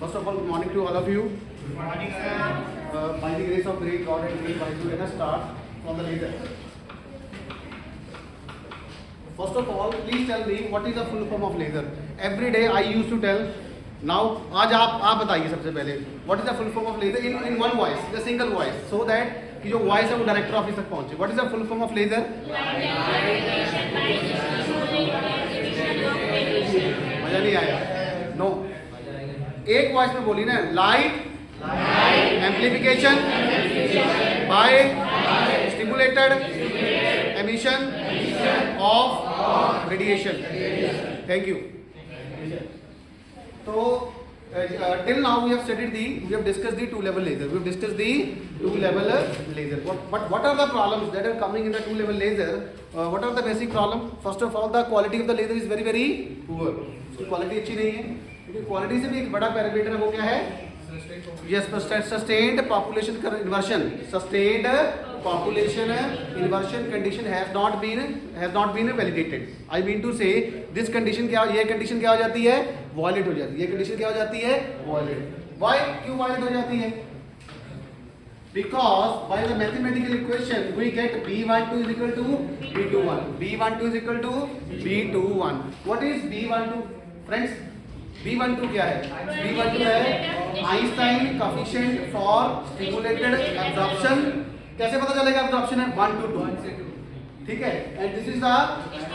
First of all, good morning to all of you. Good morning, sir. By the grace of great God and great Bible, let us start from the laser. First of all, please tell me what is the full form of laser. Every day I used to tell. Now, आज आप बताइए सबसे पहले what is the full form of laser in one voice, in a single voice, so that कि जो voice है वो director office तक पहुंचे. What is the full form of laser? मजा नहीं आया? No. एक वॉइस में बोली ना, light amplification by stimulated emission of radiation. Thank you. तो till now we have discussed the two level laser. We have discussed the two level laser. What are the problems that are coming in the two level laser? What are the basic problem? First of all, the quality of the laser is very very poor. उसकी quality अच्छी नहीं है, क्योंकि quality से भी एक बड़ा parameter है, वो क्या है? Yes, sustained population inversion. Sustained population inversion condition has not been validated. I mean to say this condition क्या, ये कंडीशन क्या हो जाती है? वॉयलेट हो जाती है. ये कंडीशन क्या हो जाती है? वॉयलेट. व्हाई, क्यों वॉयलेट हो जाती है? Because by the mathematical equation we get B12 is equal to B21. B12 is equal to B21. What is B12? Friends, B12 क्या है? B12 है Einstein coefficient for stimulated absorption. कैसे पता चलेगा एब्जॉर्प्शन है? 1 to 2. ठीक है. And this is the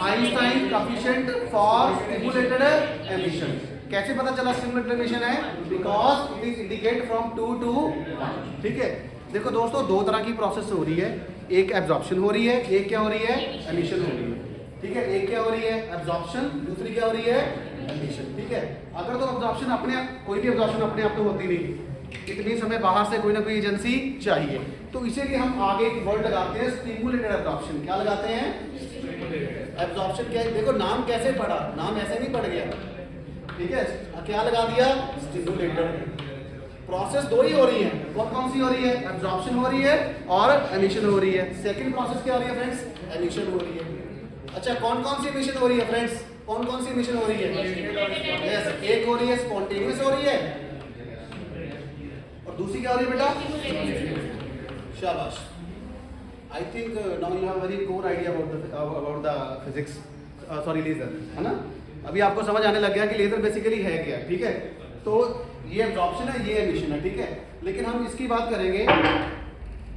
Einstein coefficient for stimulated emission. कैसे पता चला स्टिमुलेटेड एमिशन है? Because it is indicate from 2 to 1. ठीक है. देखो दोस्तों, दो तरह की प्रोसेस हो रही है. एक एब्जॉर्प्शन हो रही है, एक क्या हो रही है? एमिशन हो रही है. ठीक है. एक क्या हो रही है? एब्जॉर्प्शन. दूसरी क्या हो रही है? एमिशन. ठीक है. अगर तो एब्जॉर्प्शन अपने, कोई भी एब्जॉर्प्शन अपने आप तो होती नहीं, इतनी समय बाहर से कोई ना कोई एजेंसी चाहिए. तो इसीलिए हम आगे एक वर्ड लगाते हैं, स्टिमुलेटेड एब्जॉर्प्शन. क्या लगाते हैं? एब्जॉर्प्शन. क्या, देखो नाम कैसे पढ़ा, नाम ऐसे नहीं पड़ गया. ठीक है. क्या लगा दिया? स्टिमुलेटेड. प्रोसेस दो ही हो रही है. कौन सी हो रही है? एब्जॉर्प्शन हो रही है और एमिशन हो रही है. सेकंड प्रोसेस क्या हो रही है फ्रेंड्स? एमिशन हो रही है. अच्छा, कौन सी एमिशन हो रही है फ्रेंड्स? कौन सी एमिशन हो रही है? यस, एक हो रही है स्पॉन्टेनियस हो रही है, और दूसरी क्या हो रही है बेटा? शाबाश. I think now you have very core idea about the physics, sorry laser, है ना? अभी आपको समझ आने लग गया कि लेजर बेसिकली है क्या. ठीक है. तो ये एब्जॉर्प्शन है, ये एमिशन है. ठीक है. लेकिन हम इसकी बात करेंगे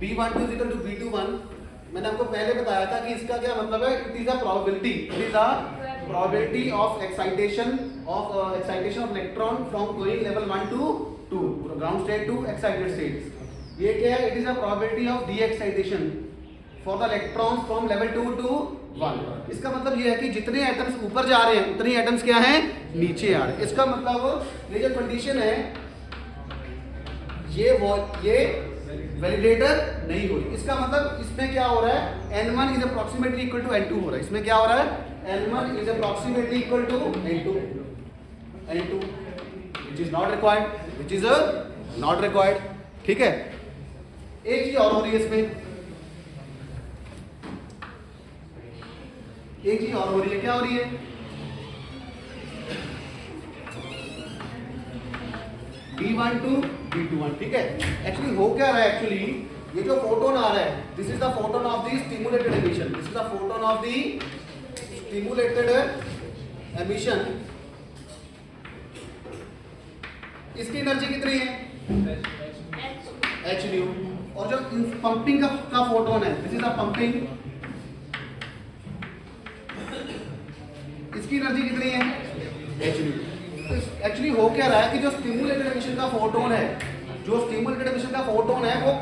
B12 is equal to B21. मैंने आपको पहले बताया था कि इसका क्या मतलब है? It is a probability. It is a probability of excitation of electron from going level 1 to 2, ground state to excited state. ये क्या है? It is a probability of D excitation for the electrons from level 2 to 1. इसका मतलब ये है कि जितने atoms ऊपर जा रहे हैं उतने ही एटम्स क्या हैं? नीचे आ रहे हैं. इसका मतलब ये जो कंडीशन है ये वैलिडेटर नहीं हो रही. इसका मतलब इसमें क्या हो रहा है? N1 is approximately equal to N2 हो रहा है. इसमें क्या हो रहा है? N1 is approximately equal to N2, which is not required. ठीक है. एक चीज और हो रही है इसमें, एक चीज और हो रही है. क्या हो रही है? B12 B21. ठीक है. एक्चुअली हो क्या रहा है? एक्चुअली ये जो फोटोन आ रहा है, this is the photon of the stimulated emission. This is the photon of the stimulated emission. इसकी एनर्जी कितनी है? h nu. और जो पंपिंग का फोटोन है, दिस इज द पंपिंग. इसकी एनर्जी कितनी है? h nu. एक्चुअली हो क्या रहा है कि जो स्टिमुलेटेड एमिशन का फोटोन है,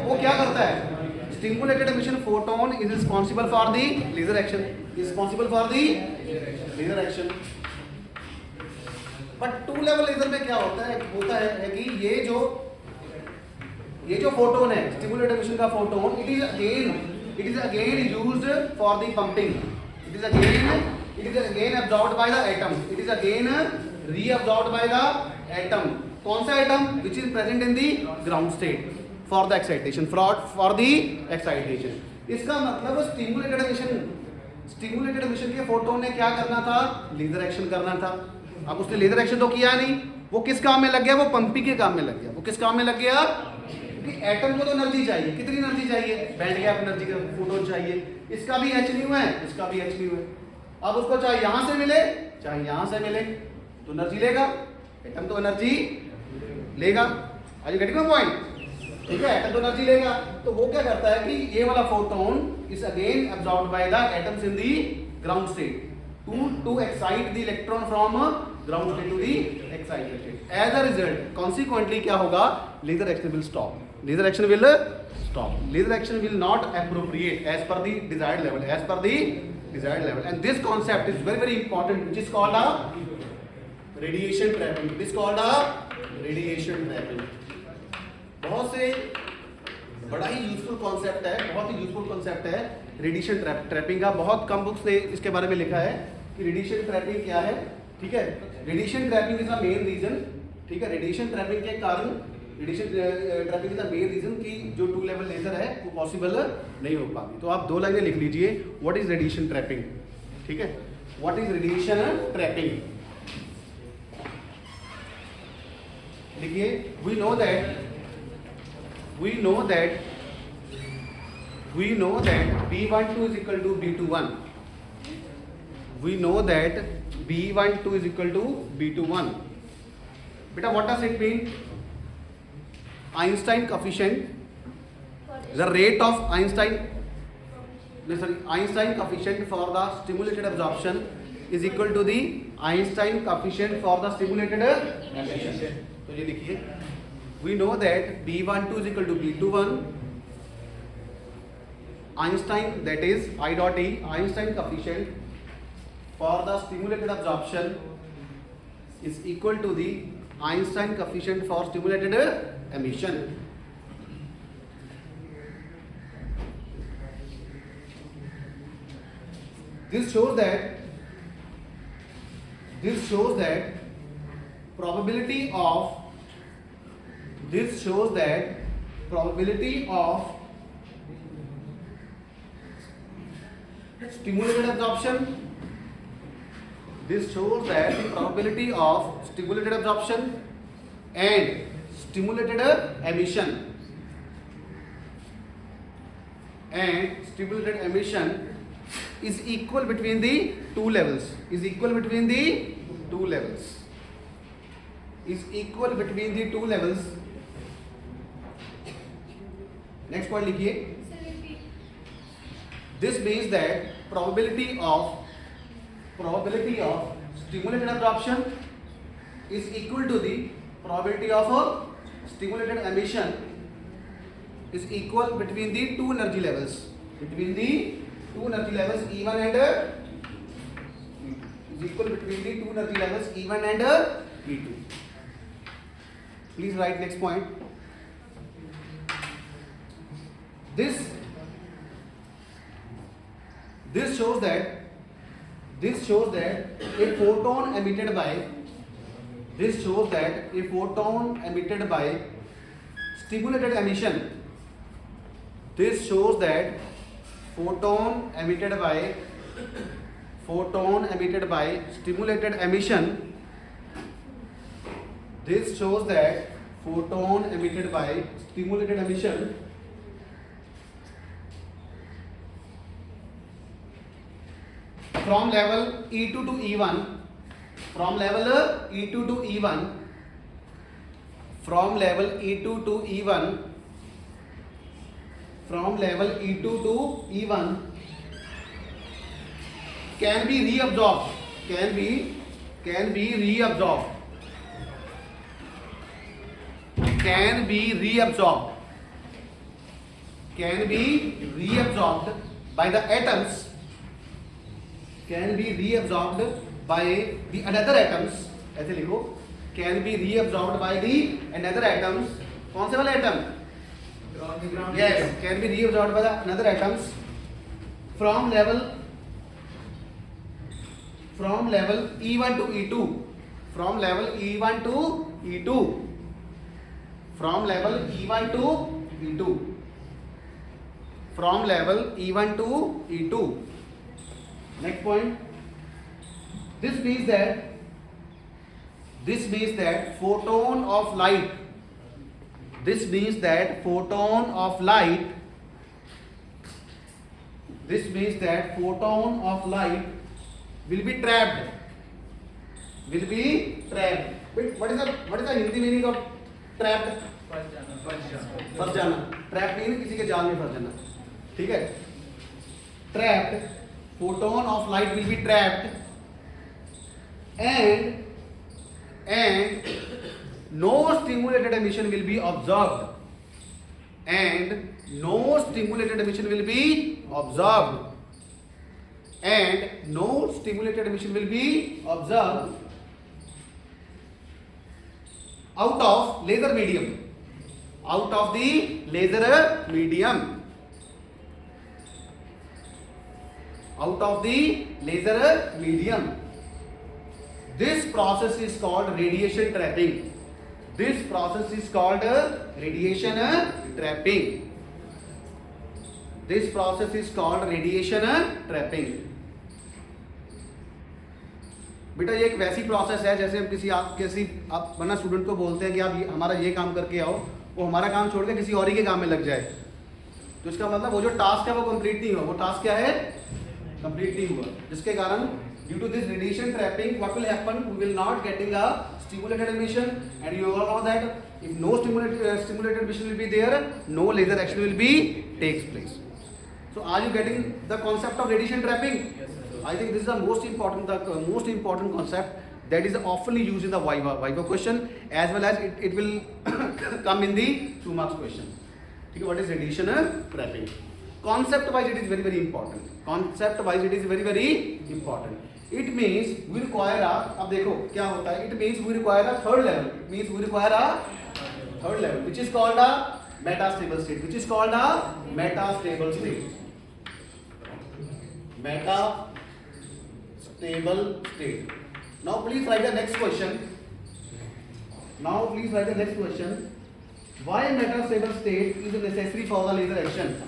वो क्या करता है? Stimulated emission photon is responsible for the laser action. But two level laser में क्या होता है कि ये जो फोटोन है, स्टिमुलेटेड एमिशन का photon, it is again used for the pumping. It is again absorbed by the atom. It is again reabsorbed by the atom. कौन सा atom? Which is present in the ground state for the excitation. इसका मतलब stimulated emission के photon ने क्या करना था? Laser action करना था. अब उसने लेजर एक्शन तो किया नहीं, वो किस काम में लग गया? वो पंपिंग के काम में लग गया। वो किस काम में लग गया? क्योंकि एटम को तो एनर्जी चाहिए। कितनी एनर्जी चाहिए? बैंड गैप एनर्जी का फोटोन चाहिए। इसका भी h न्यू है, इसका भी h न्यू है। अब उसको चाहे यहां से मिले चाहे यहां से मिले तो एनर्जी लेगा। एटम तो एनर्जी लेगा। Are you getting my point? ठीक है, एटम तो एनर्जी लेगा। तो वो क्या करता है कि ये वाला photon is again absorbed by the atoms in the ground state to excite the electron from ground state to the excited state. As a result, consequently क्या होगा? Laser action will stop. Laser action will stop. Laser action will not appropriate as per the desired level. As per the desired level. And this concept is very very important, which is called a radiation trapping. It is called a radiation trapping. बहुत से बड़ा ही useful concept है, बहुत ही useful concept है radiation trapping का। बहुत कम books ने इसके बारे में लिखा है कि रेडिएशन ट्रैपिंग क्या है। ठीक है, radiation trapping is the main reason. ठीक है, रेडिएशन ट्रैपिंग के कारण, radiation trapping is the main reason कि जो 2 लेवल लेजर है वो पॉसिबल नहीं हो पाती। तो आप 2 लाइनें लिख लीजिए, व्हाट इज रेडिएशन ट्रैपिंग। ठीक है, व्हाट इज रेडिएशन ट्रैपिंग। देखिए, we know that B12 is equal to B21. We know that B12 is equal to B21. Beta, what does it mean? Einstein coefficient, the rate of Einstein coefficient for the stimulated absorption is equal to the Einstein coefficient for the stimulated emission. तो ये लिखिए, we know that B12 is equal to B21. Einstein, that is I dot E, Einstein coefficient for the stimulated absorption is equal to the Einstein coefficient for stimulated emission. This shows that probability of stimulated absorption. This shows that the probability of stimulated absorption and stimulated emission is equal between the two levels. Is equal between the two levels. Next point लिखिए. This means that probability of stimulated absorption is equal to the probability of stimulated emission is equal between the two energy levels. Between the two energy levels E1 and is equal between the two energy levels E1 and E2. Please write next point. This shows that a photon emitted by stimulated emission. This shows that photon emitted by stimulated emission. This shows that photon emitted by stimulated emission from level E2 to E1, from level E2 to E1 can be reabsorbed by the atoms, can be reabsorbed by the another atoms. ऐसे लिखो, can be reabsorbed by the another atoms. कौन से वाले atom? Yes, can be reabsorbed by the another atoms from level E1 to E2. From level E1 to E2. From level E1 to E2. From level E1 to E2. Next point. This means that This means that photon of light. This means that photon of light. This means that photon of light will be trapped. Will be trapped. But what is the Hindi meaning of trapped? फंस जाना. Trap mean किसी के जाल में फंस जाना. ठीक है. Trapped. Photon of light will be trapped, and no stimulated emission will be observed. And no stimulated emission will be observed. And no stimulated emission will be observed out of laser medium. Out of the laser medium. Out of the laser medium. This process is called radiation trapping. This process is called radiation trapping. This process is called radiation trapping. बेटा ये एक वैसी process है जैसे हम किसी आप वरना स्टूडेंट को बोलते हैं कि आप हमारा ये काम करके आओ, वो हमारा काम छोड़ के किसी और ही के काम में लग जाए, तो इसका मतलब वो जो टास्क है वो कंप्लीट नहीं हुआ. वो टास्क क्या है? कंप्लीट नहीं हुआ. जिसके कारण due to this radiation trapping, what will happen? We will not getting a stimulated emission, and you all know that if no stimulated emission will be there, no laser action will be takes place. So are you getting the concept of radiation trapping? Yes, sir. I think this is the most important concept that is often used in the Viva question, as well as it will come in the 2 marks question. Okay, what is radiation trapping? Concept wise it is very important. Concept wise it is very important. It means we require a, अब देखो क्या होता है, it means we require a third level. It means we require a third level, which is called a metastable state. Which is called a metastable state. Metastable state. Now please write the next question. Why metastable state is necessary for the laser action?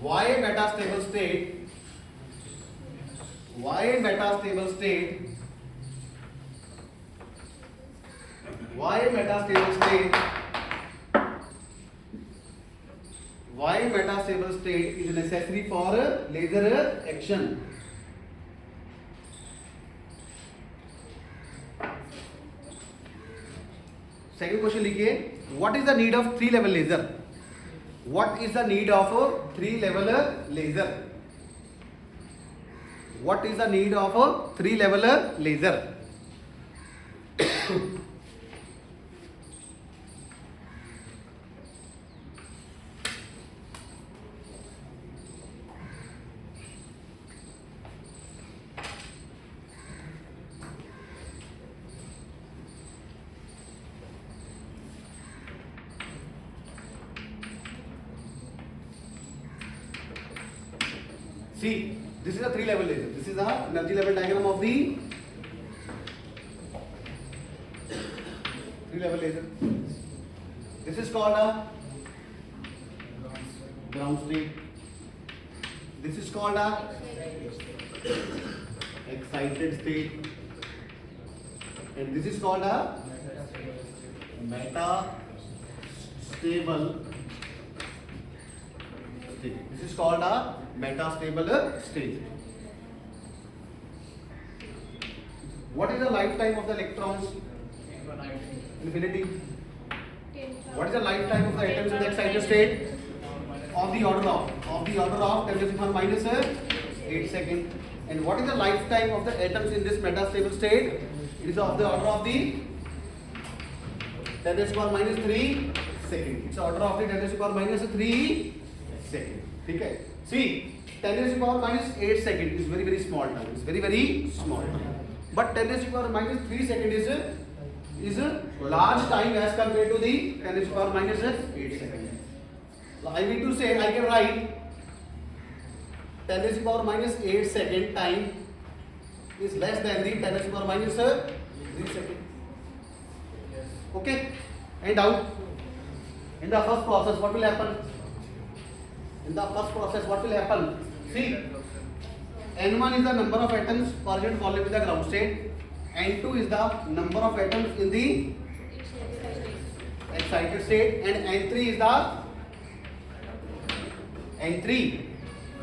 Why metastable state is necessary for laser action? Second question लिखिए. What is the need of 3-level laser? What is the need of a 3-level laser? What is the need of a 3-level laser? See, this is a 3-level laser. This is the energy level diagram of the 3-level laser. This is called a ground state. This is called a excited state. And this is called a metastable state. This is called a metastable state. What is the lifetime of the electrons? Infinity. What is the lifetime of the atoms in the excited state? Of the order of 10 to the power minus 8 seconds. And what is the lifetime of the atoms in this metastable state? It is of the order of the 10 to the power minus 3 seconds. It's order of the 10 to the power minus 3 seconds. Okay. See, 10 to the power minus 8 seconds is very small time. It's very small time. But 10 to the power minus 3 seconds is a large time as compared to the 10 to the power minus 8 seconds. I need to say, I can write 10 to the power minus 8 second time is less than the 10 to the power minus 3 seconds. Okay? And out. In the first process, what will happen? See, N1 is the number of atoms present volume in the ground state. N2 is the number of atoms in the excited state and N3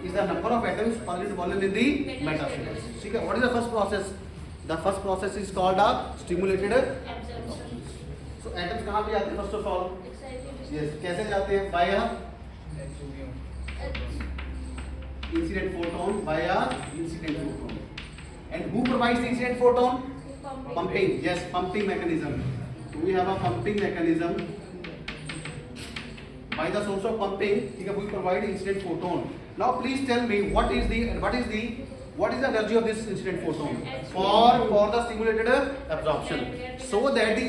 is the number of atoms per unit volume in the metastate. ठीक है. What is the first process? The first process is called a stimulated absorption. So atoms कहाँ पे जाते हैं first of all? Yes. कैसे जाते हैं? By a incident photon. By a incident photon. And who provides the incident photon? Pumping. Yes, pumping mechanism. We have a pumping mechanism. By the source of pumping, we provide incident photon. Now, please tell me what is the energy of this incident photon for the stimulated absorption, so that the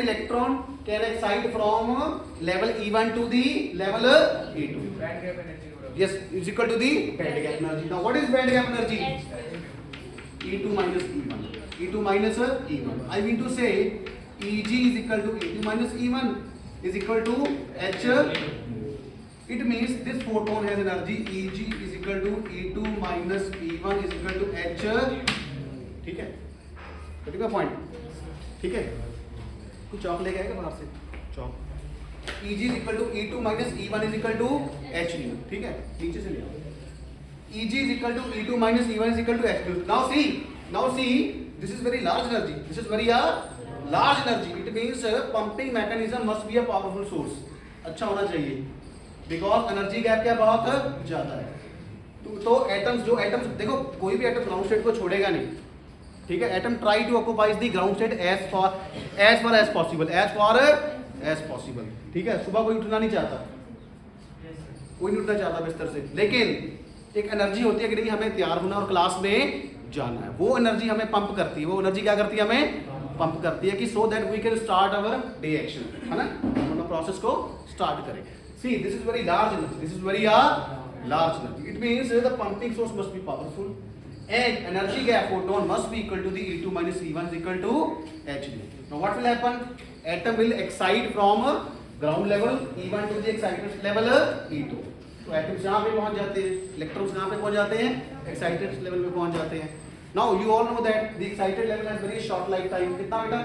electron can excite from level E1 to the level E2. Yes, is equal to the band gap energy. Now, what is band gap energy? E2 minus E1. E2 minus E1. I mean to say Eg is equal to E2 minus E1 is equal to H. It means this photon has energy Eg is equal to E2 minus E1 is equal to H. ठीक है? ठीक है point? ठीक है? कुछ चौक ले गए क्या बाहर से? चौक. Eg is equal to E2 minus E1 is equal to H nu. ठीक है? नीचे से ले आओ. Eg is equal to E2 minus E1 is equal to H nu. Now see, this is very large energy. This is very large energy. It means pumping mechanism must be a powerful source. अच्छा होना चाहिए. Because energy gap क्या बहुत ज़्यादा है. तो atoms देखो कोई भी एटम ग्राउंड स्टेट को छोड़ेगा नहीं. ठीक है? Atom try to occupies the ground state as far as possible. ठीक है? सुबह कोई उठना नहीं चाहता. कोई नहीं उठना चाहता बिस्तर से. लेकिन एक एनर्जी होती है कि नहीं हमें तैयार होना और क्लास में जाना है. वो एनर्जी हमें पंप करती है. वो एनर्जी क्या करती है? हमें पंप करती है कि so that we can start our day action. है ना? हम प्रोसेस को स्टार्ट करें. See this is very large energy. This is very large energy. It means the pumping source must be powerful and energy gap photon must be equal to the E2 minus E1 is equal to H nu. Now what will happen? Atom will excite from ground level E1 to the excited level E2. तो atoms यहाँ पे पहुँच जाते हैं, electrons यहाँ पे पहुँच जाते हैं, एक्साइटेड लेवल पे पहुँच जाते हैं. Now you all know that the excited level has very short lifetime. कितना बेटा?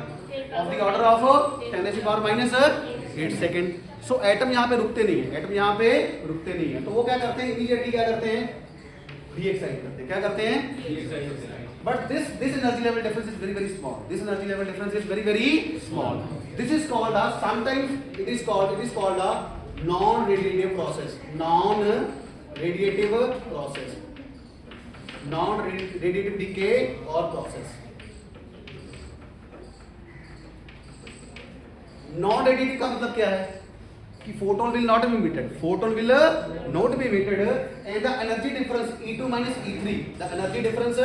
Of the order of 10 to the power minus 8 second. So atom यहाँ पे रुकते नहीं है. एटम यहाँ पे रुकते नहीं है. तो वो क्या करते हैं? इमीडिएटली क्या करते हैं? डी-एक्साइट करते हैं. क्या करते हैं? But this energy level difference is very small. This energy level difference is very small. This is called sometimes it is called a non-radiative process. Non-radiative decay or process. Non-radiative का मतलब क्या है? कि photon will not be emitted. Photon will not be emitted, and the energy difference E2 minus E3. The energy difference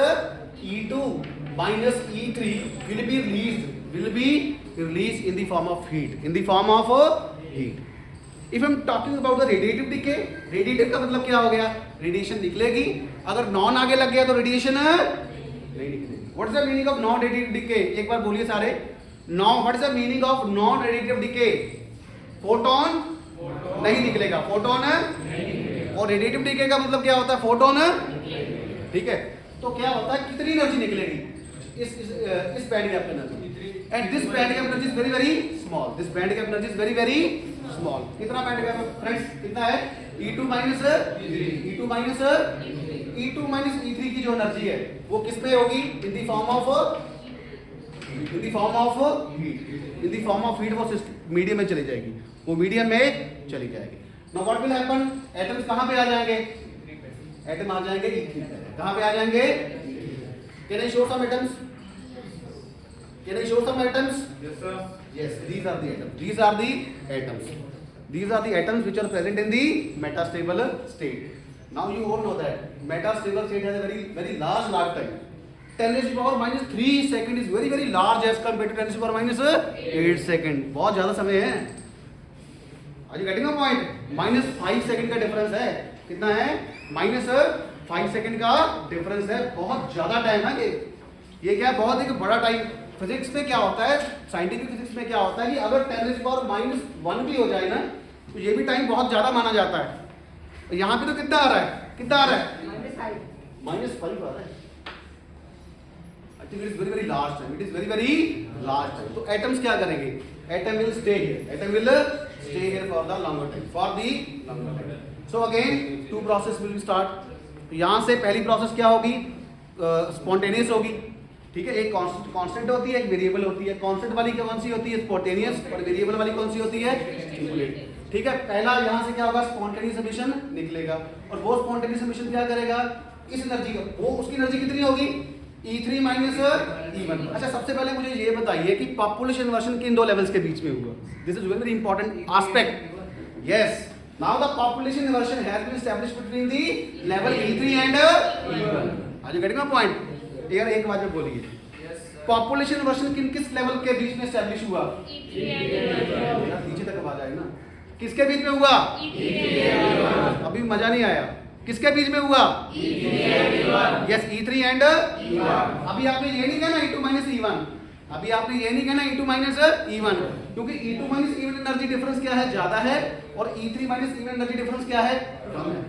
E2 minus E3 will be released in the form of heat. If I'm talking about the radiative decay, radiative का मतलब क्या हो गया? Radiation निकलेगी. अगर non आगे लग गया तो रेडिएशन नहीं निकलेगी. What is the meaning of non-radiative decay? एक बार बोलिए सारे. What is the meaning of non-radiative decay? Photon नहीं निकलेगा. फोटोन और रेडिएटिव डिके का मतलब क्या होता है? फोटोन. ठीक है? तो क्या होता है? कितनी एनर्जी निकलेगी इस band gap energy. And this band gap energy is very small. This band gap energy is very small. कितना बैंड गैप फ्रेंड्स? कितना है? E2 minus E3 की जो एनर्जी है वो किस में होगी? In the form of heat. वो मीडियम में चली जाएगी. वो मीडियम में चली जाएगी. Now what will happen? Atoms कहां पे आ जाएंगे? एटम आ जाएंगे E3 पे. कहां पे आ जाएंगे? Can I show some atoms? Yes sir. Yes, these are the atoms which are present in the metastable state. Now you all know that metastable state has a very large lifetime. 10 to the power minus 3 second is very large as compared to 10 to the power minus 8 second. बहुत ज़्यादा समय है. Are you getting the point? minus 5 second का difference है. कितना है? minus 5 second का difference है. बहुत ज़्यादा टाइम है ये क्या है? बहुत एक बड़ा टाइम. फिजिक्स में क्या होता है? साइंटिफिक फिजिक्स में क्या होता है कि अगर 10 to the power minus 1 भी हो जाए ना तो ये भी टाइम बहुत ज़्यादा माना जाता है. यहाँ पे तो कितना आ रहा है? minus 5 आ रहा है. think it is very very large time. It is very very large time. तो atoms क्या करेंगे? Atom will stay here. Atom will stay here for the longer time. For the longer time. So again, two process will start. यहाँ से पहली process क्या होगी? Spontaneous होगी. ठीक है, एक कांस्टेंट होती है, एक वेरिएबल होती है. कांस्टेंट वाली कौन सी होती है? स्पॉन्टेनियस. और वेरिएबल वाली कौन सी होती है? स्टिमुलेट. ठीक है, पहला यहाँ से क्या होगा? स्पॉन्टेनियस एमिशन निकलेगा. और वो स्पॉन्टेनियस एमिशन क्या करेगा? इस एनर्जी का, वो उसकी एनर्जी कितनी होगी? E3 minus E1. अच्छा, सबसे पहले मुझे ये बताइए कि पॉपुलेशन इन्वर्शन किन दो लेवल्स के बीच में हुआ? This is very important aspect. Yes, now the population inversion has been established between the level E3 and E1. Are you getting my point? यार एक बात में बोलिए, पॉपुलेशन इन्वर्शन किस लेवल के बीच में एस्टैब्लिश हुआ? नीचे तक आवाज आई ना. किसके बीच में हुआ? अभी मजा नहीं आया. किसके बीच में हुआ? Yes, E3 and E1. अभी आपने ये नहीं कहना E2 माइनस E1. अभी आपने ये नहीं कहना E2 माइनस E1, क्योंकि E2 minus E1 energy difference क्या है? ज्यादा है. और E3 minus E1 energy difference क्या है? कम है.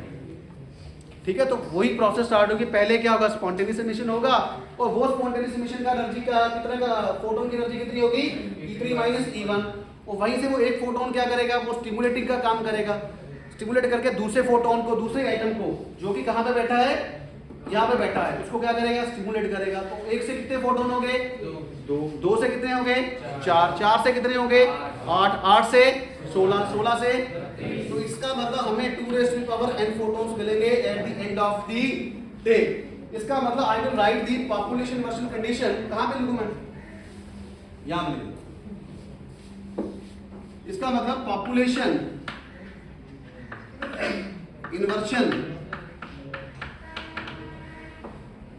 ठीक है, तो वही प्रोसेस स्टार्ट होगी. पहले क्या होगा? स्पॉन्टेनियस एमिशन होगा. और वो स्पॉन्टेनियस एमिशन का एनर्जी का कितना का फोटोन की एनर्जी कितनी होगी? E3 minus E1. और वहीं से वो एक फोटोन क्या करेगा? वो स्टिमुलेटिंग का काम करेगा. स्टिमुलेट करके दूसरे फोटोन को, दूसरे एटम को, जो कि कहां पे बैठा है? यहाँ पे बैठा है, उसको क्या करेगा? स्टिमुलेट करेगा. तो एक से कितने फोटोन हो गए? दो से कितने हो गए? चार से कितने हो गए? 8 से 16 से. तो इसका मतलब हमें 2n फोटोन्स मिलेंगे at the end of the day. इसका मतलब I will write the population inversion condition. कहां पे लिखूं मैं? यहां पे लिखूं. इसका मतलब पॉपुलेशन इन्वर्शन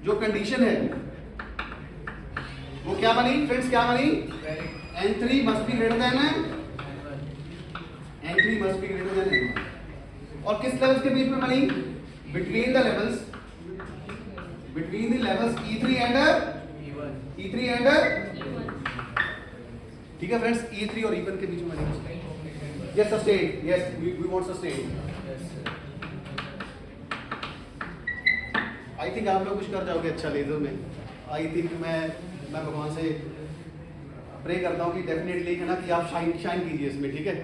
जो कंडीशन है वो क्या बनी फ्रेंड्स? क्या बनी? N3 must be greater than N3 must be greater than N1. और किस लेवल्स के बीच में बनी? Between the levels E3 and ठीक है फ्रेंड्स, E3 और E1 के बीच में बनी. Yes, sustain. Yes, we want sustain. I think आप लोग कुछ कर जाओगे अच्छा लेजर में. आई थिंक मैं भगवान से प्रे करता हूँ कि डेफिनेटली है ना कि आप शाइन कीजिए इसमें. ठीक है,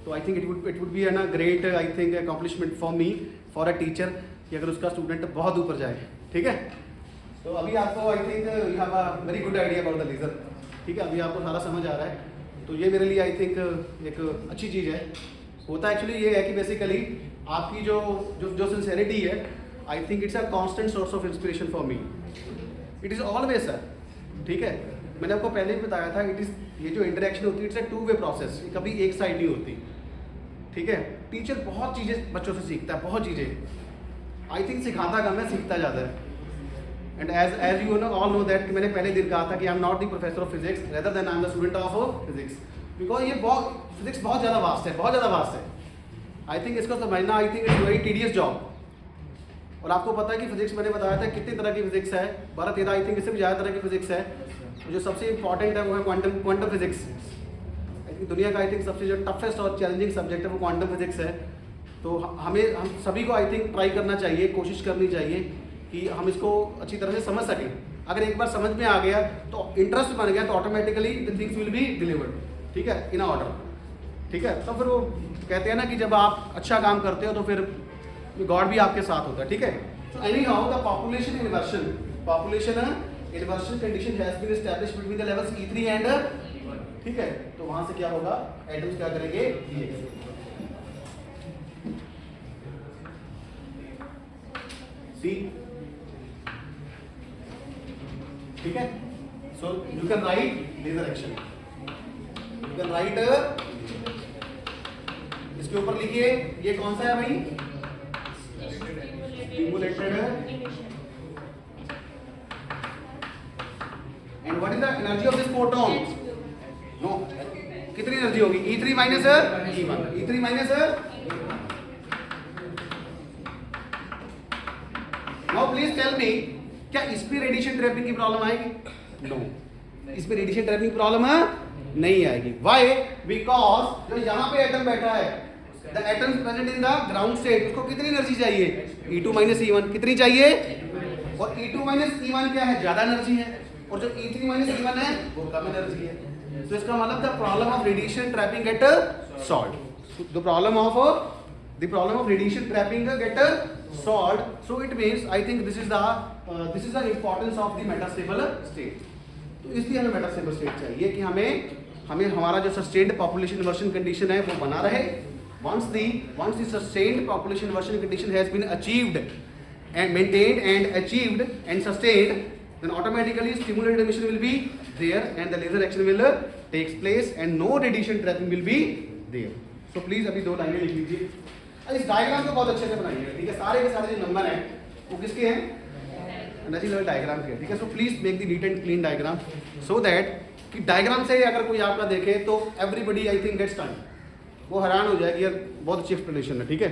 तो I think it would B है ना great I think accomplishment for me, for a teacher, कि अगर उसका स्टूडेंट बहुत ऊपर जाए. ठीक है, तो अभी आपको I think you have a very good idea about the laser. ठीक है, अभी आपको सारा समझ आ रहा है. तो ये मेरे लिए आई थिंक एक अच्छी चीज़ है. होता एक्चुअली ये है कि बेसिकली आपकी जो सिंसेरिटी है, I think it's a constant source of inspiration for me. It is always sir. ठीक है, मैंने आपको पहले भी बताया था, इट इज़ ये जो इंटरेक्शन होती है इट्स अ 2 वे प्रोसेस. कभी एक साइड नहीं होती. ठीक है, टीचर बहुत चीज़ें बच्चों से सीखता है, बहुत चीज़ें. आई थिंक सिखाता कम है, सीखता ज़्यादा है. And as you know all know that, मैंने पहले दिन कहा था कि I am not the professor of physics, rather than I am the student of physics. Because ये फिजिक्स बहुत ज़्यादा वास्ट है, बहुत ज़्यादा वास्ट है. आई थिंक इसको समझना आई think it's very tedious job. और आपको पता है कि फिजिक्स मैंने बताया था कितनी तरह की फिजिक्स है, 12-13 आई थिंक इससे भी ज़्यादा तरह की फिजिक्स है. जो सबसे इंपॉर्टेंट है वो है क्वांटम फिजिक्स. आई थिंक दुनिया का आई थिंक सबसे जो टफेस्ट और चैलेंजिंग सब्जेक्ट है वो क्वांटम फिजिक्स है. तो हम सभी को आई थिंक ट्राई करना चाहिए, कोशिश करनी चाहिए कि हम इसको अच्छी तरह से समझ सकें. अगर एक बार समझ में आ गया तो इंटरेस्ट बन गया तो automatically the things will be delivered. ठीक है, इन ऑर्डर. ठीक है, तो फिर वो कहते हैं ना कि जब आप अच्छा काम करते हो तो फिर गॉड भी आपके साथ होता है. ठीक है, so anyhow the population inversion condition has been established between the levels E3 and ठीक है, तो वहां से क्या होगा? एटम्स क्या करेंगे? सी. ठीक है, so you can write laser action. You can write इसके ऊपर लिखिए ये कौन सा है भाई? Stimulated. And what is the energy of this photon? No. कितनी एनर्जी होगी? E3 minus E1. E3 minus. Now please tell me, क्या इस पे रेडिएशन ट्रैपिंग की प्रॉब्लम आएगी? No. इस पे रेडिएशन ट्रैपिंग की प्रॉब्लम नहीं आएगी. Why? Because जो यहाँ पे एटम बैठा है, the atoms present in the ground state, उसको कितनी एनर्जी चाहिए? E2 minus E1. कितनी चाहिए? और E2 माइनस E1 क्या है? ज्यादा एनर्जी है. और जो E3 माइनस E1 है वो कम एनर्जी है। तो इसका मतलब the problem of radiation trapping get solved. The problem of radiation trapping get solved. So it means I think this is the importance of the metastable state. तो इसलिए हमें metastable state चाहिए कि हमें हमारा जो सस्टेन्ड पॉपुलेशन इन्वर्शन कंडीशन है वो बना रहे। once the sustained population inversion condition has been achieved and maintained and achieved and sustained, then automatically stimulated emission will be there and the laser action will takes place and no radiation trapping will be there. So please अभी 2 लाइनें लिख लीजिए। इस diagram को बहुत अच्छे से बनाइए, ठीक है। सारे के सारे जो नंबर हैं वो किसके हैं? एनर्जी लेवल डायग्राम के, ठीक है। So please make the neat and clean diagram so that कि डायग्राम से अगर कोई आपका देखे तो everybody I think gets time, वो हैरान हो जाएगी यार बहुत अच्छी एक्सप्लेनेशन है, ठीक है।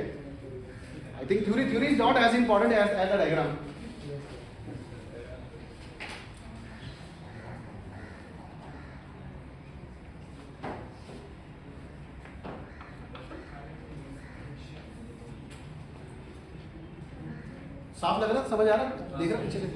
I think theory is not as important as the diagram. साफ लग रहा, समझ आ रहा, देख रहा पीछे से?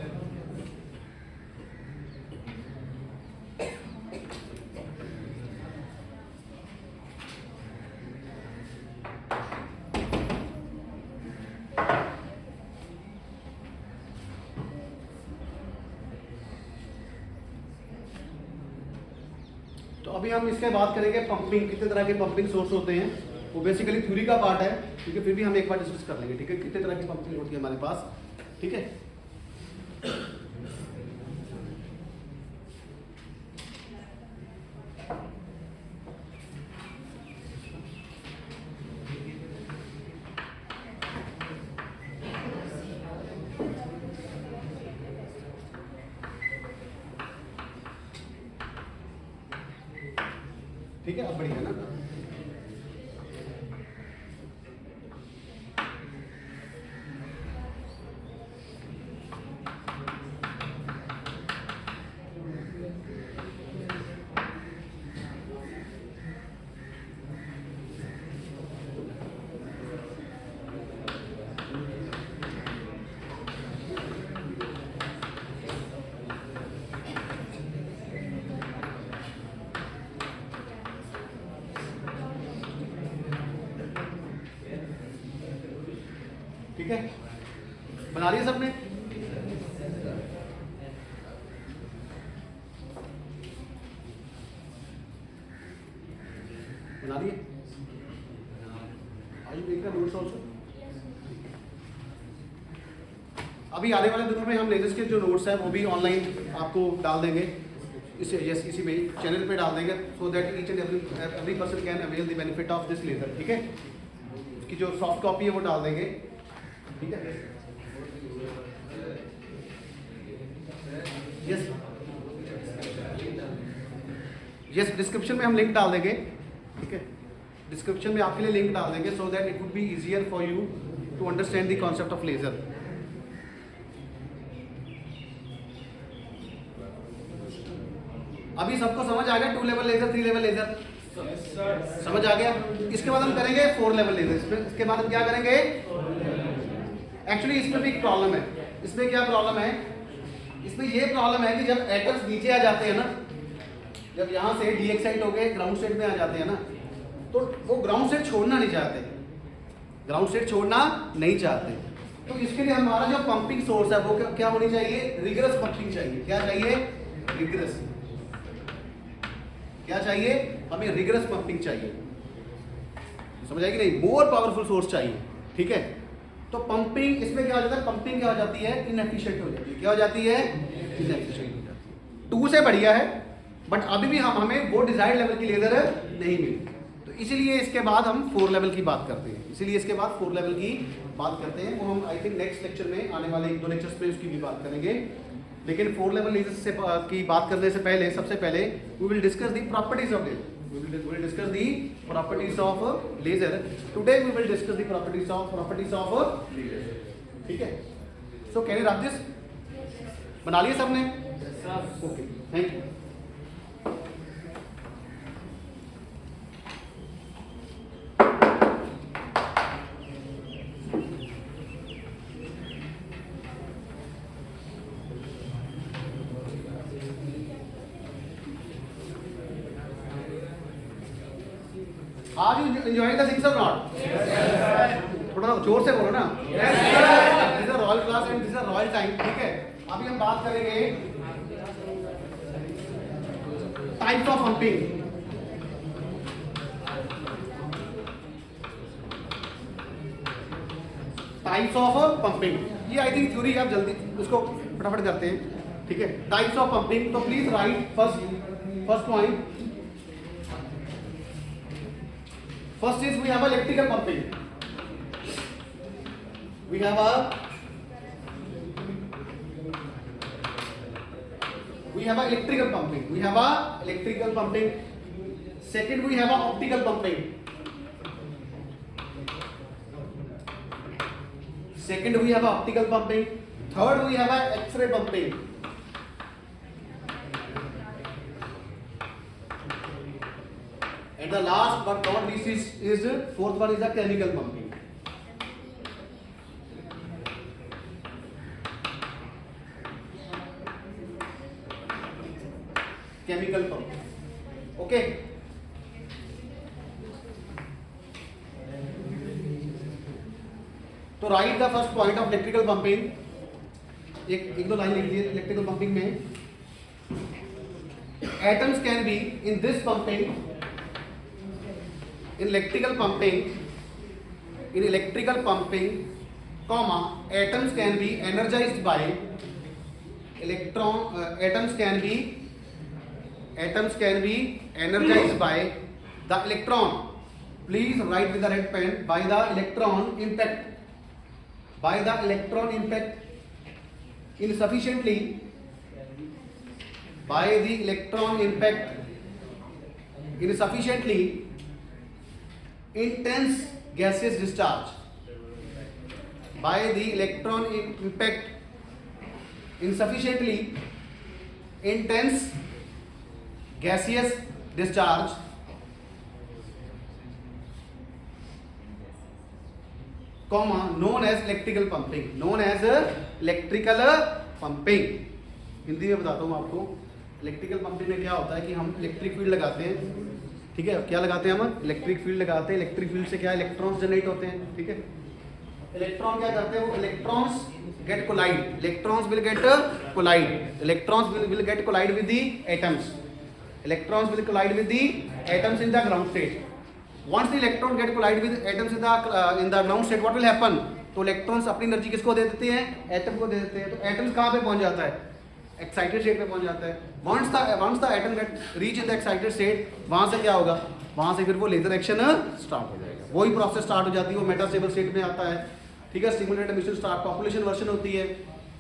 तो अभी हम इसके बात करेंगे पंपिंग, कितने तरह के पंपिंग सोर्स होते हैं। वो बेसिकली थ्योरी का पार्ट है, ठीक है। फिर भी हम एक बार डिस्कस कर लेंगे, ठीक है, कितने तरह की पंपिंग होती है हमारे पास, ठीक है। ठीक है, अब बढ़िया ना। ठीक है, बना लिया सबने? बना लिए? आज देख रहे नोट्स ऑल्सो। अभी आने वाले दिनों में हम लेजर्स के जो नोट्स हैं वो भी ऑनलाइन आपको डाल देंगे, इसी में चैनल पे डाल देंगे, so that each and every person can avail the benefit of this laser, ठीक है। उसकी जो सॉफ्ट कॉपी है वो डाल देंगे, ठीक है। यस यस, डिस्क्रिप्शन में हम लिंक डाल देंगे, ठीक है। डिस्क्रिप्शन में आपके लिए लिंक डाल देंगे so that it would be easier for you to understand the concept of laser. अभी सबको समझ आ गया 2 लेवल लेजर, 3 लेवल लेजर? समझ आ गया। इसके बाद हम करेंगे 4 लेवल लेजर। इसके बाद हम क्या करेंगे? एक्चुअली इसमें भी एक प्रॉब्लम है। इसमें क्या प्रॉब्लम है? इसमें ये प्रॉब्लम है कि जब एटम्स नीचे आ जाते हैं ना, जब यहाँ से डी एक्साइट हो गए ग्राउंड स्टेट में आ जाते हैं ना, तो वो ग्राउंड स्टेट छोड़ना नहीं चाहते, ग्राउंड स्टेट छोड़ना नहीं चाहते। तो इसके लिए हमारा जो पंपिंग सोर्स है वो क्या होनी चाहिए? रिगरस पंपिंग चाहिए। क्या चाहिए? रिगरस। क्या चाहिए? हमें रिगरस पंपिंग चाहिए। समझ आएगी नहीं? मोर पावरफुल सोर्स चाहिए, ठीक है। तो पंपिंग इसमें क्या हो जाता है? पंपिंग क्या हो जाती है? इनएफिशिएंट हो जाती है। क्या हो जाती है? इनएफिशिएंट हो जाती है। 2 से बढ़िया है, बट अभी भी हमें वो डिजायर्ड लेवल की लेजर नहीं मिली। तो इसीलिए इसके बाद हम 4 लेवल की बात करते हैं। इसीलिए इसके बाद 4 लेवल की बात करते हैं। वो हम आई थिंक नेक्स्ट लेक्चर में, आने वाले 1-2 लेक्चर्स में उसकी भी बात करेंगे। लेकिन 4 लेवल लेजर से की बात करने से पहले, सबसे पहले we will discuss the properties of laser. We will discuss the properties of laser. Today we will discuss the properties of laser. ठीक है? So can you wrap this? बना लिया सबने? Okay. Thank you. Are you enjoying the things और not? थोड़ा जोर से बोलो ना। This is royal class and this is royal time, ठीक है। अभी हम बात करेंगे types of pumping. Types of pumping, ये आई थिंक थ्योरी, आप जल्दी उसको फटाफट करते हैं, ठीक है। टाइप्स ऑफ पंपिंग, तो please write first point. First is we have electrical pumping. We have electrical pumping. We have a electrical pumping. Second, we have a optical pumping. Second, we have a optical pumping. Third, we have a X-ray pumping. And the last but not least is fourth one is a chemical pumping. Chemical pump. Okay. तो right the first point of electrical pumping. एक दो line लिख लीजिए electrical pumping में। Atoms can be in this pumping, in electrical pumping, comma atoms can be energised bye electron, atoms can be energized by the electron. Please write with the red pen. By the electron impact insufficiently, by the electron impact insufficiently intense gaseous discharge, by the electron impact insufficiently intense gaseous discharge, comma known as electrical pumping. Hindi में बताता हूँ आपको। Electrical pumping में क्या होता है कि हम इलेक्ट्रिक फील्ड लगाते हैं, ठीक है। क्या लगाते हैं हम? इलेक्ट्रिक फील्ड लगाते हैं। इलेक्ट्रिक फील्ड से क्या इलेक्ट्रॉन्स जनरेट होते हैं, ठीक है। इलेक्ट्रॉन क्या करते हैं? वो electrons get collide. Electrons will get collide. Electrons will get collide with the atoms. Electrons will collide with the atoms in the ground state. Once the electron get collide with atoms in the ground state, what will happen? तो electrons अपनी energy किसको दे देते हैं? Atom को दे देते हैं। तो atoms कहाँ पे पहुंच जाता है? एक्साइटेड स्टेट पे पहुंच जाता है। once the atom get reach in the excited state, वहां से क्या होगा? वहां से फिर वो लेजर एक्शन स्टार्ट हो जाएगा। वही प्रोसेस स्टार्ट हो जाती है, वो मेटास्टेबल स्टेट में आता है, ठीक है। Stimulated emission start, population version होती है,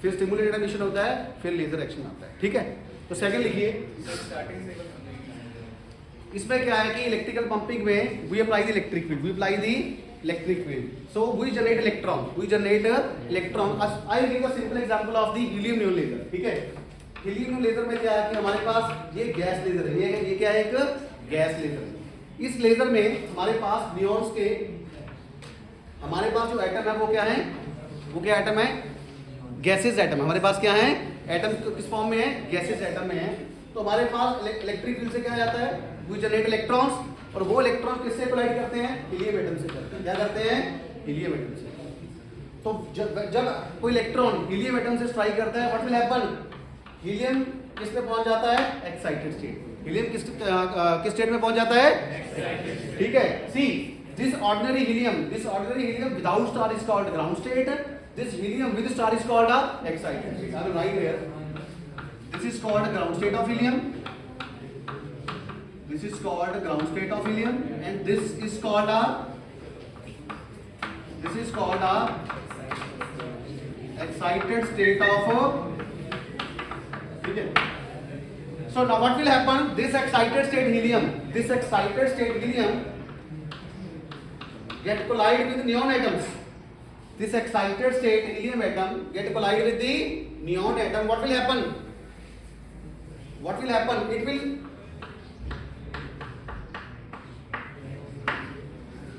फिर स्टिमुलेटेड एमिशन होता है, फिर लेजर एक्शन आता है, ठीक है। तो सेकंड लिखिए, इसमें क्या है कि इलेक्ट्रिकल पंपिंग में we apply the electric field, so we generate electron, I will give a simple example of the helium neon laser, ठीक है। हीलियम नियॉन लेजर में क्या है कि हमारे पास ये गैस लेजर है, ये क्या है? एक गैस लेजर है। इस लेजर में हमारे पास नियॉन्स के, हमारे पास जो एटम है वो क्या है? एटम है गैसेस एटम। हमारे पास क्या है? एटम किस फॉर्म में है? गैसेस एटम में है। तो हमारे पास इलेक्ट्रिक फील्ड से क्या जाता है? वी जनरेट इलेक्ट्रॉन्स, और वो इलेक्ट्रॉन किससे कोलाइड करते हैं? हीलियम एटम से करते हैं। क्या करते हैं? हीलियम एटम से। तो जब कोई इलेक्ट्रॉन हीलियम एटम से स्ट्राइक करता है, व्हाट विल हैपन? हीलियम किस पे पहुंच जाता है? Excited state. हीलियम किस स्टेट में पहुंच जाता है? ठीक है। सी, this ordinary helium without star is called ground state. This helium with star is called a excited state. I will write here. This is called ground state of helium. And this is called a excited state of. Okay. So now what will happen? This excited state helium get collide with neon atoms. This excited state helium atom get collide with the neon atom. What will happen?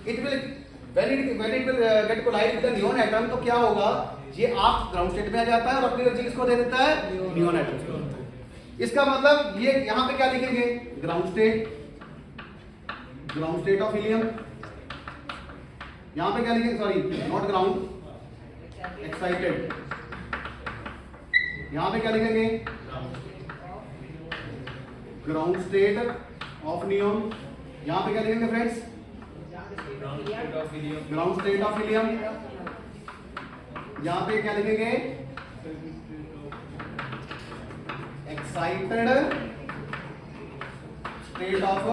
It will when it will get collide with the neon atom, तो क्या होगा? ये आप ground state में आ जाता है और अपनी एनर्जी किसको दे देता है? नियॉन एटम को। इसका मतलब ये यहाँ पे क्या लिखेंगे? Ground state ground state of helium, यहां पे क्या लिखेंगे, सॉरी नॉट ग्राउंड, एक्साइटेड, यहां पे क्या लिखेंगे, ग्राउंड स्टेट ऑफ नियॉन, यहां पे क्या लिखेंगे friends, ground state of helium, यहां पे क्या लिखेंगे, एक्साइटेड स्टेट ऑफ,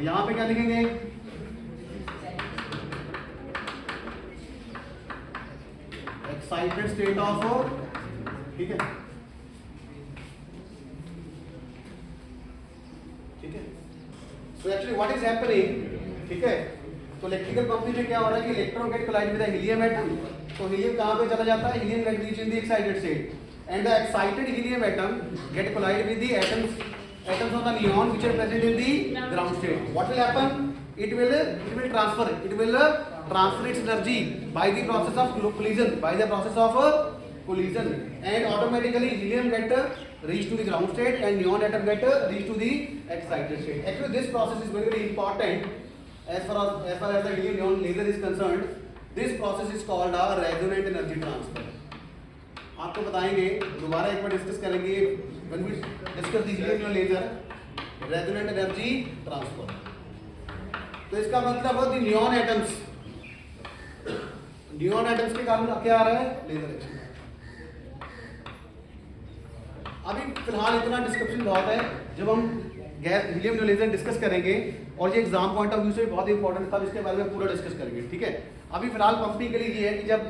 यहां पे क्या लिखेंगे, एक्साइटेड स्टेट ऑफ, ठीक है, ठीक है। So actually what is happening, ठीक है, तो इलेक्ट्रिकल पंपिंग में क्या हो रहा है कि electron get collide with the helium atom, तो हीलियम कहां पे चला जाता है, helium get reach in the excited state and the excited helium atom get collide with the atoms of the neon which are present in the ground state. What will happen? It will transfer its energy by the process of collision, and automatically helium get reach to the ground state and neon atom get reach to the excited state. Actually this process is very important as far as the helium neon laser is concerned. This process is called a resonant energy transfer. आपको बताएंगे, दोबारा एक बार discuss करेंगे when we discuss the helium neon laser resonant energy transfer. तो इसका मतलब है neon atoms के कारण क्या आ रहा है, लेजर एक्शन। अभी फिलहाल इतना डिस्क्रिप्शन बहुत है, जब हम gas helium neon laser discuss करेंगे और ये एग्जाम पॉइंट ऑफ व्यू से बहुत इंपॉर्टेंट था, इसके बारे में पूरा डिस्कस करेंगे, ठीक है। अभी फिलहाल पंपिंग के लिए ये है कि जब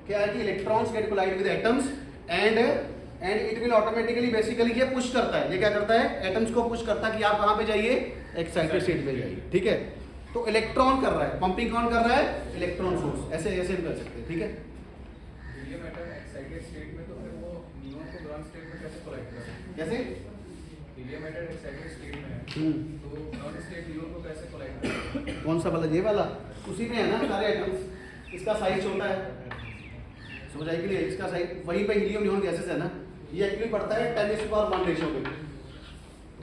क्या है कि electrons get collide with atoms and it will automatically basically ये पुश करता है, ये क्या करता है, एटम्स को पुश करता है कि आप कहां पे जाइए, एक्साइटेड स्टेट में जाइए, ठीक है। तो इलेक्ट्रॉन कर रहा है, पंपिंग कौन कर रहा है, इलेक्ट्रॉन सोर्स, ऐसे ऐसे हम कर सकते हैं, ठीक है। हीलियम एटम एक्साइटेड स्टेट में, तो फिर वो नियॉन को ग्राउंड स्टेट में कैसे कोलाइड करेगा, कैसे, हीलियम एटम एक्साइटेड स्टेट में है तो ग्राउंड स्टेट नियॉन को कैसे कोलाइड करेगा, कौन सा वाला, ये वाला, उसी में है ना सारे एटम्स, इसका साइज छोटा है, समझ आई कि नहीं, इसका साइज, वहीं पे हीलियम नियॉन गैसेस है ना, ये एक्चुअली पड़ता है 10⁻1 रेशियो पे,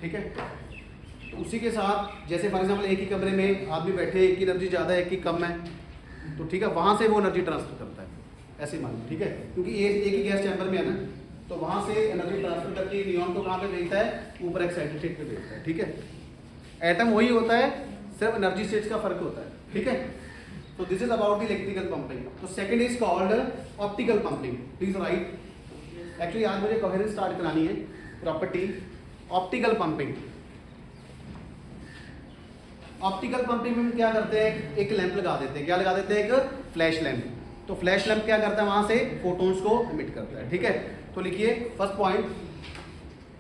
ठीक है। तो उसी के साथ जैसे फॉर एग्जांपल एक ही कमरे में आदमी बैठे, एक की एनर्जी ज़्यादा है, एक की कम है, तो ठीक है, वहाँ से वो एनर्जी ट्रांसफर करता है, ऐसे मान लो, ठीक है, क्योंकि एक ही गैस चैम्बर में है ना, तो वहाँ से एनर्जी ट्रांसफर करके नियॉन को कहाँ पे भेजता है, ऊपर एक्साइटेड स्टेट पे भेजता है, ठीक है। एटम वही होता है, सिर्फ एनर्जी स्टेट्स का फर्क होता है, ठीक है। तो this is about the electrical pumping. तो second is called optical pumping, please write. Actually आज मुझे कोहेरेंस स्टार्ट करानी है, property optical pumping. Optical pumping में हम क्या करते हैं, एक लैंप लगा देते हैं, क्या लगा देते हैं, एक फ्लैश लैंप। तो फ्लैश लैंप क्या करता है, वहां से फोटोन्स को इमिट करता है, ठीक है। तो लिखिए first point,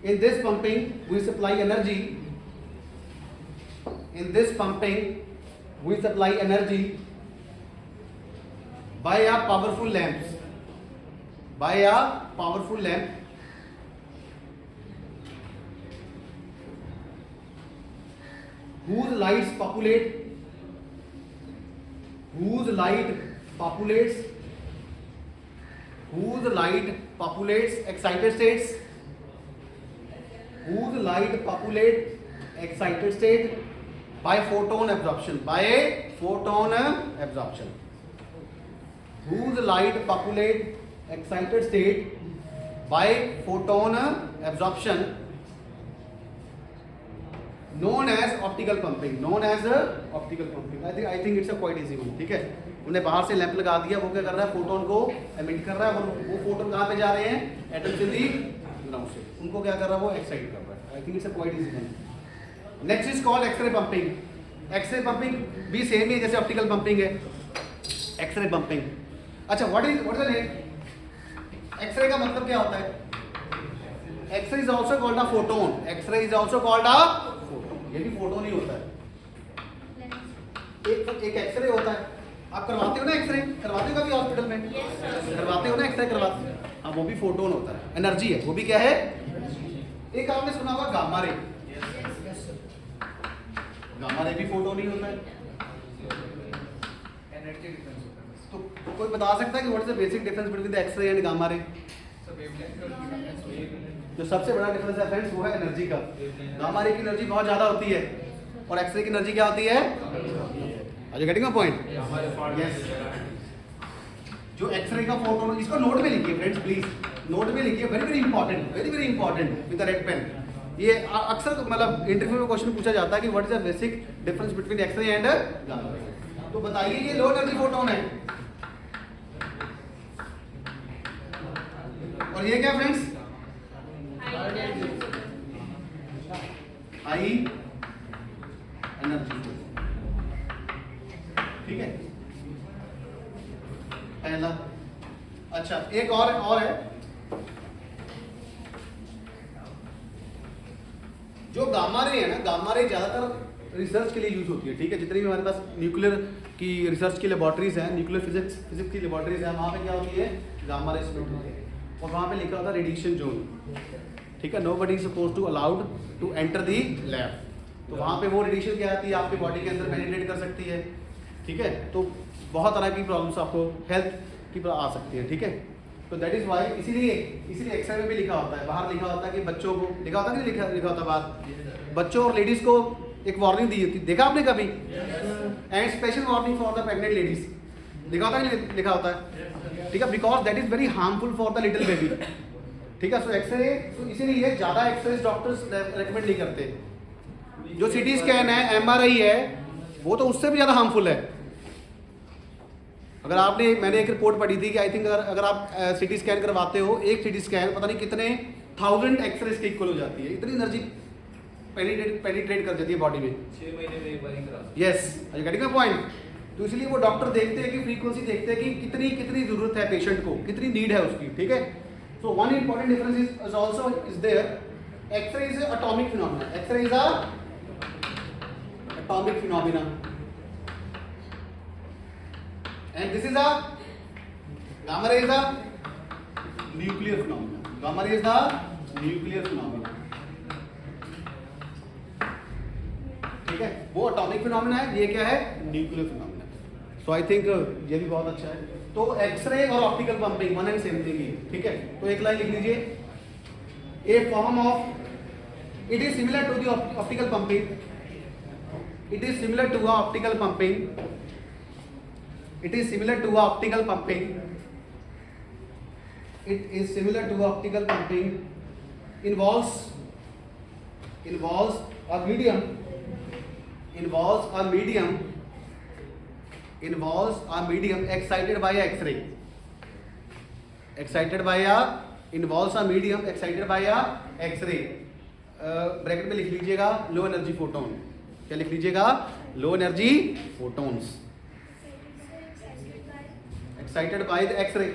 in this pumping we supply energy, in this pumping we supply energy by a powerful lamps, by a powerful lamp whose light populates excited states, whose light populate excited state by photon absorption, whose light populate excited state by photon absorption, known as optical pumping, I think it's a quite easy one, ठीक है। उन्हें बाहर से lamp लगा दिया, वो क्या कर रहा है, फोटोन को एमिट कर रहा है, और वो फोटोन कहाँ पे जा रहे हैं, एटम्स इन दी ग्राउंड से, उनको क्या कर रहा है, वो एक्साइट कर रहा है। I think it's a quite easy one. Next is called x-ray pumping. X-ray pumping भी सेम ही जैसे ऑप्टिकल पंपिंग है, एक्सरे पंपिंग। अच्छा, what is the name, x-ray का मतलब क्या होता है, x-ray is also called a photon, x-ray is also called a photon, ये भी फोटोन ही होता है। एक एक्सरे होता है, आप करवाते हो ना एक्सरे, करवाते हो कभी हॉस्पिटल में, करवाते हो ना एक्सरे, करवाते, हाँ, वो भी फोटोन होता है, एनर्जी है, वो भी क्या है। एक आपने सुना होगा गामा रे, गामा रे भी फोटोन ही होता है। एनर्जी डिफरेंस होता है, तो कोई बता सकता है कि what is the basic difference between the x-ray and gamma ray. सब वेवलेंथ का डिफरेंस होता है। जो सबसे बड़ा डिफरेंस है फ्रेंड्स, वो है एनर्जी का। गामा रे की एनर्जी बहुत ज़्यादा होती है, और एक्सरे की एनर्जी क्या होती है? Are you getting my point? Yes. जो एक्सरे का फोटोन, इसको नोट में लिखिए फ्रेंड्स प्लीज, नोट में लिखिए, very very important with the red pen. ये अक्सर मतलब इंटरव्यू में क्वेश्चन पूछा जाता है कि what is the basic difference between x-ray and gamma ray. तो बताइए ये लो एनर्जी फोटोन है और ये क्या फ्रेंड्स? हाई एनर्जी, ठीक है पहला। अच्छा एक और है, जो गामा रे है ना, गामा रे ज्यादातर रिसर्च के लिए यूज होती है, ठीक है। जितनी भी हमारे पास न्यूक्लियर की रिसर्च की लेबोरेटरीज हैं, न्यूक्लियर फिजिक्स की लेबोरेटरीज हैं, वहाँ पे क्या होती है? गामा रे स्प्लिट होती है और वहाँ पे लिखा होता है रेडिएशन जोन, ठीक है। Nobody is supposed to allowed to enter the lab. तो वहाँ पे वो रेडिएशन क्या आती है, आपके बॉडी के अंदर पेनिट्रेट कर सकती है, ठीक है। तो बहुत तरह की प्रॉब्लम्स आपको हेल्थ की आ सकती है, ठीक है। तो दैट इज वाई, इसीलिए एक्सरे में भी लिखा होता है, बाहर लिखा होता है कि बच्चों को, लिखा होता है कि लिखा होता है बाहर, बच्चों और लेडीज को एक वार्निंग दी होती है, देखा आपने कभी? And special warning for the pregnant ladies, लिखा होता है कि लिखा होता है, ठीक है, because that is very harmful for the little baby, ठीक है। सो एक्सरे, तो इसीलिए ज्यादा एक्सरे डॉक्टर्स रेकमेंड नहीं करते। जो सीटी स्कैन है, एमआरआई है, वो तो उससे भी ज्यादा हार्मफुल है। अगर आपने, मैंने एक रिपोर्ट पढ़ी थी कि आई थिंक अगर आप सीटी स्कैन करवाते हो, एक सीटी स्कैन पता नहीं कितने 1000 एक्सरे के इक्वल हो जाती है, इतनी एनर्जी पेनिट्रेट कर जाती है बॉडी में। 6 महीने में एक बार ही करा। Yes, are you getting my point? तो इसलिए वो डॉक्टर देखते हैं कि फ्रीक्वेंसी देखते हैं कि कितनी जरूरत है पेशेंट को, कितनी नीड है उसकी, ठीक है। So one important difference is also is there, x-ray is atomic phenomena, x-ray is a atomic phenomena and this is a gamma ray is a nuclear phenomena, gamma ray is the nuclear phenomena, ठीक है। वो atomic phenomena है, ये क्या है? Nuclear phenomena. So I think ये भी बहुत अच्छा है। तो एक्सरे और optical pumping one and same thing ही, ठीक है। तो एक लाइन लिख लीजिए, a form of, it is similar to the optical pumping, it is similar to optical pumping, it is similar to optical pumping, it is similar to optical pumping, involves a medium, excited by x-ray, involves a medium excited by a x-ray। Bracket में लिख लीजिएगा low energy photon, क्या लिख लीजिएगा? Low energy photons excited by the X-ray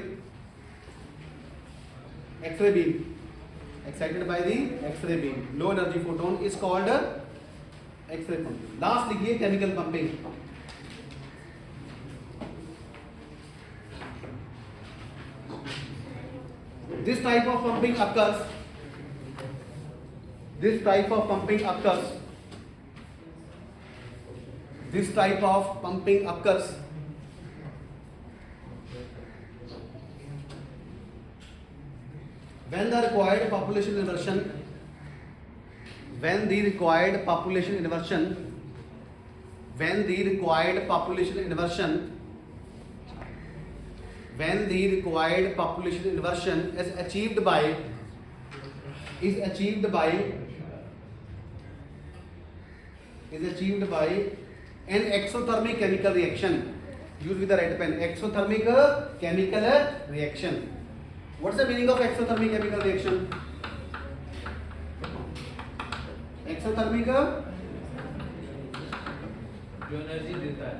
beam, excited by the X-ray beam, low energy photon is called X-ray pumping। Last लिखिए chemical pumping। This type of pumping occurs when the required population inversion is achieved by an exothermic chemical reaction, use with the red pen, exothermic chemical reaction। What's the meaning of exothermic chemical reaction? Exothermic जो energy देता है।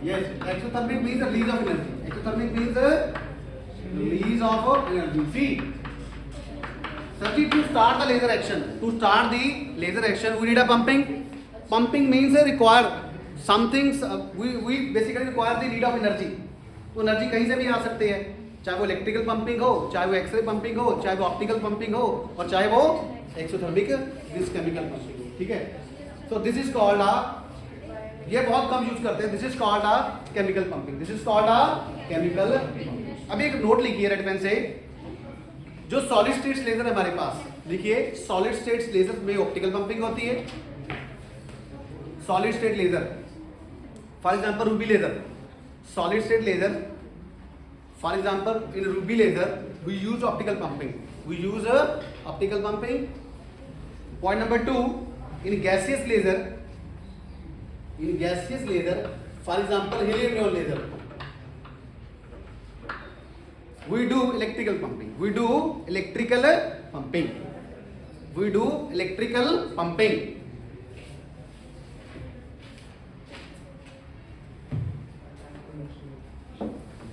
yes, exothermic means the release of energy, exothermic means the release of energy। See, to start the laser action, we need a pumping means require something, we basically require the need of energy। तो energy कहीं से भी आ सकते हैं, चाहे वो electrical pumping हो, चाहे वो एक्सरे पंपिंग हो, चाहे वो ऑप्टिकल पंपिंग हो, और चाहे वो एक्सोथर्मिक दिस केमिकल पंपिंग हो, ठीक है। So this is called uh, ये बहुत कम यूज करते हैं, this is called uh chemical pumping, this is called uh chemical pumping. अभी एक नोट लिखिए रेड पेन से, जो सॉलिड स्टेट्स लेजर है हमारे पास, लिखिए सॉलिड स्टेट्स लेजर में ऑप्टिकल पंपिंग होती है, solid state laser, for example ruby laser, solid state laser, for example in ruby laser we use optical pumping, Point number 2, in gaseous laser, for example helium neon laser, we do electrical pumping.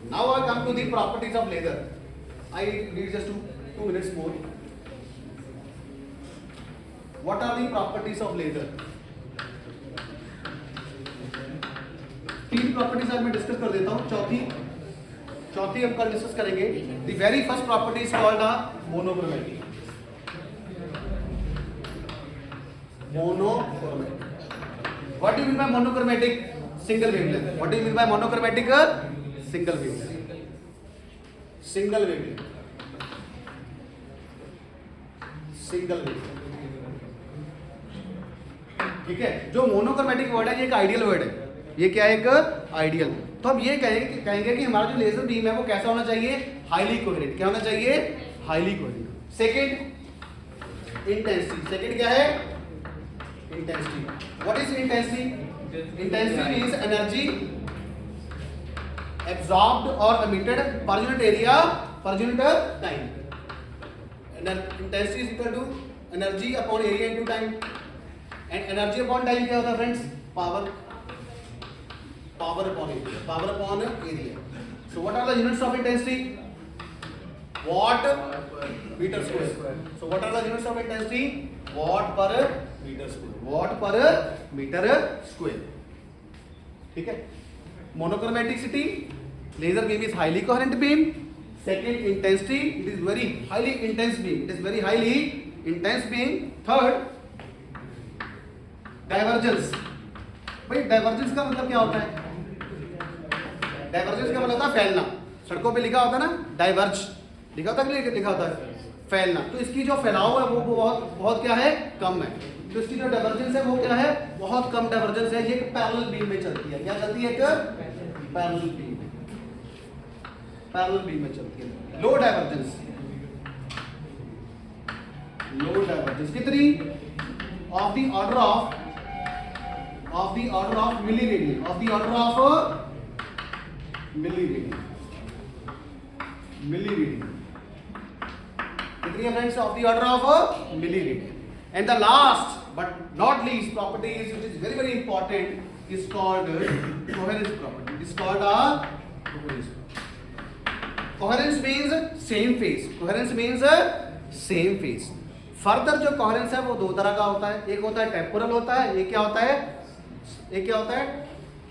Now I come to the properties of laser. I need just two minutes more. What are the properties of laser? 3 properties आज मैं discuss कर देता हूँ, चौथी हम कल discuss करेंगे. The very first property is called monochromatic. What do you mean by monochromatic? Single wavelength. What do you mean by monochromatic? Single wavelength. ठीक है. जो मोनोक्रोमैटिक वर्ड है ये एक आइडियल वर्ड है. ये क्या है? एक आइडियल. तो हम ये कहेंगे कि हमारा जो लेजर बीम है वो कैसा होना चाहिए? Highly coherent. क्या होना चाहिए? Highly coherent. Second, intensity. Second क्या है? Intensity. What is intensity? Intensity means energy absorbed or emitted per unit area per unit time. Intensity is equal to energy upon area into time. And energy upon time क्या होता है friends? Power upon area. So what are the units of intensity? Watt meter square. So what are the units of intensity? Watt per meter square. ठीक है. Monochromaticity, laser beam is highly coherent beam. Second, intensity, it is very highly intense beam. Third, divergence. भाई divergence का मतलब क्या होता है? Divergence का मतलब होता है फैलना. सड़कों पे लिखा होता है ना, डाइवर्ज लिखा होता है, लिखा होता है फैलना. तो इसकी जो फैलाव है वो बहुत क्या है? कम है. तो इसकी जो डाइवर्जेंस है वो क्या है? बहुत कम डाइवर्जेंस है. ये पैरेलल बीम में चलती है. क्या चलती है? एक पैरेलल बीम में चलती है. लो डाइवर्जेंस कितनी? Of the order of milliradian. कितनी है friends? Of the order of milliradian. And the last but not least property is, which is very important, is called coherence property. It is called coherence. Coherence means same phase. Further जो coherence है वो 2 तरह का होता है. एक होता है temporal होता है. एक क्या होता है?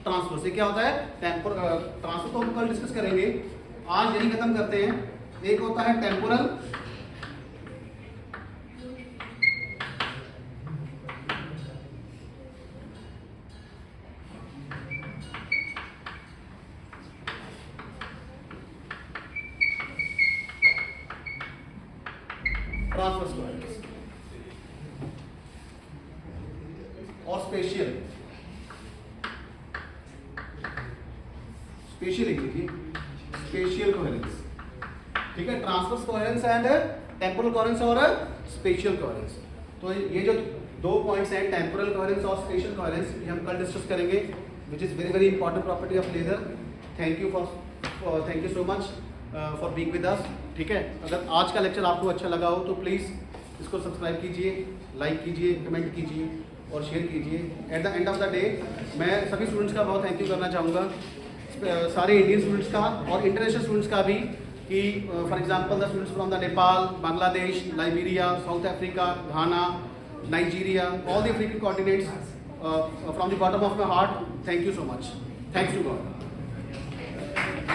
ट्रांसवर्स. ये क्या होता है? ट्रांसवर्स तो हम कल डिस्कस करेंगे. आज यही खत्म करते हैं. एक होता है temporal. ट्रांसवर्स कोहेरेंस और स्पेशियल लिख लीजिए. Spatial coherence. ठीक है. Transverse coherence and temporal coherence और स्पेशियल कोहेरेंस. तो ये जो 2 पॉइंट्स हैं, टेम्पोरल कोहेरेंस और स्पेशियल कोहेरेंस, ये हम कल डिस्कस करेंगे, which is very important property of laser. Thank you so much for being with us. ठीक है. अगर आज का लेक्चर आपको अच्छा लगा हो तो प्लीज़ इसको सब्सक्राइब कीजिए, लाइक कीजिए, कमेंट कीजिए और शेयर कीजिए. At the end of the day मैं सभी स्टूडेंट्स का बहुत थैंक यू करना चाहूँगा, सारे इंडियन स्टूडेंट्स का और इंटरनेशनल स्टूडेंट्स का भी, कि for example the students from the Nepal, Bangladesh, Liberia, South Africa, Ghana, Nigeria, all the African continents, from the bottom of my heart, thank you so much. Thanks to God.